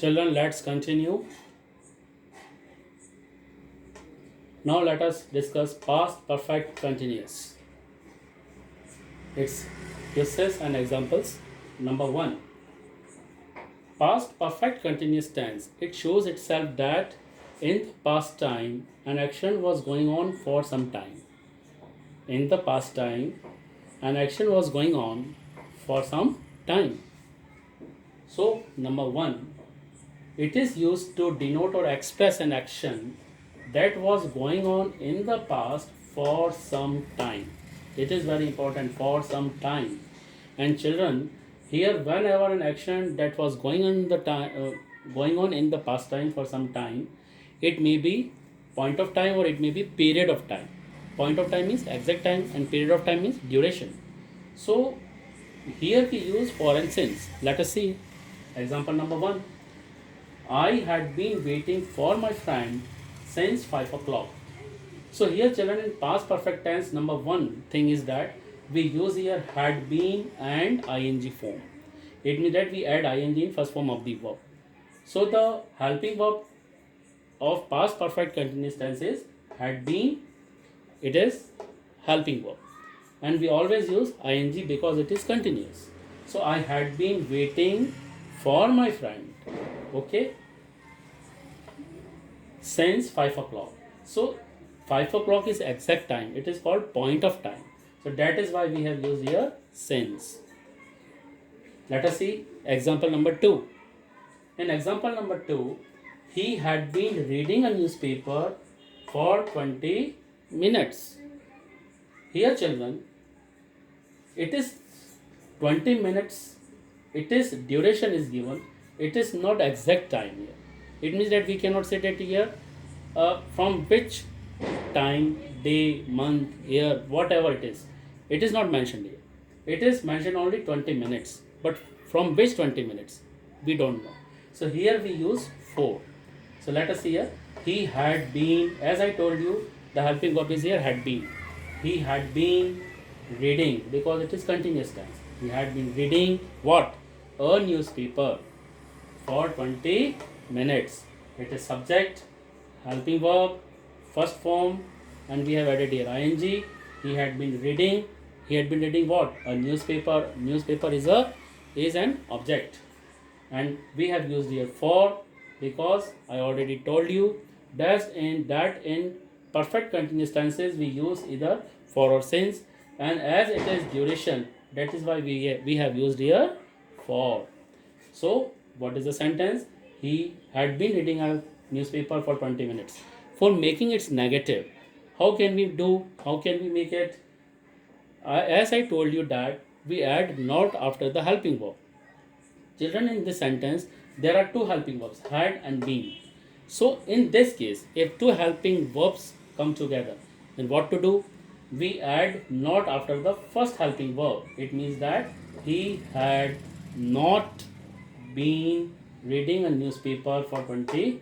Children, let's continue. Now let us discuss past perfect continuous. Its uses and examples. Number 1. Past perfect continuous tense. It shows itself that in the past time an action was going on for some time. In the past time an action was going on for some time. So, number 1, it is used to denote or express an action that was going on in the past for some time. It is very important, for some time. And children, here whenever an action that was going on in the past time for some time, it may be point of time or it may be period of time. Point of time means exact time and period of time means duration. So here we use foreign sense. Let us see example number 1. I had been waiting for my friend since 5 o'clock. So here children, in past perfect tense, number 1 thing is that we use here had been and ing form. It means that we add ing in first form of the verb. So the helping verb of past perfect continuous tense is had been. It is helping verb. And we always use ing because it is continuous. So I had been waiting for my friend. Okay. Since 5 o'clock. So 5 o'clock is exact time. It is called point of time. So that is why we have used here since. Let us see example number 2. In example number 2, he had been reading a newspaper for 20 minutes. Here children, it is 20 minutes. It is duration is given. It is not exact time here. It means that we cannot say that here from which time, day, month, year, whatever it is. It is not mentioned here. It is mentioned only 20 minutes. But from which 20 minutes? We don't know. So here we use for. So let us see here. He had been, as I told you, the helping verb is here had been. He had been reading because it is continuous tense. He had been reading what? A newspaper for 20 minutes. It is subject, helping verb, first form, and we have added here ing. He had been reading. He had been reading what? A newspaper. Newspaper is an object, and we have used here for because I already told you that in perfect continuous tenses we use either for or since, and as it is duration, that is why we have used here for. So what is the sentence? He had been reading a newspaper for 20 minutes. For making it negative, how can we make it? As I told you that we add not after the helping verb. Children, in this sentence, there are two helping verbs, had and been. So in this case, if two helping verbs come together, then what to do? We add not after the first helping verb. It means that he had not been reading a newspaper for 20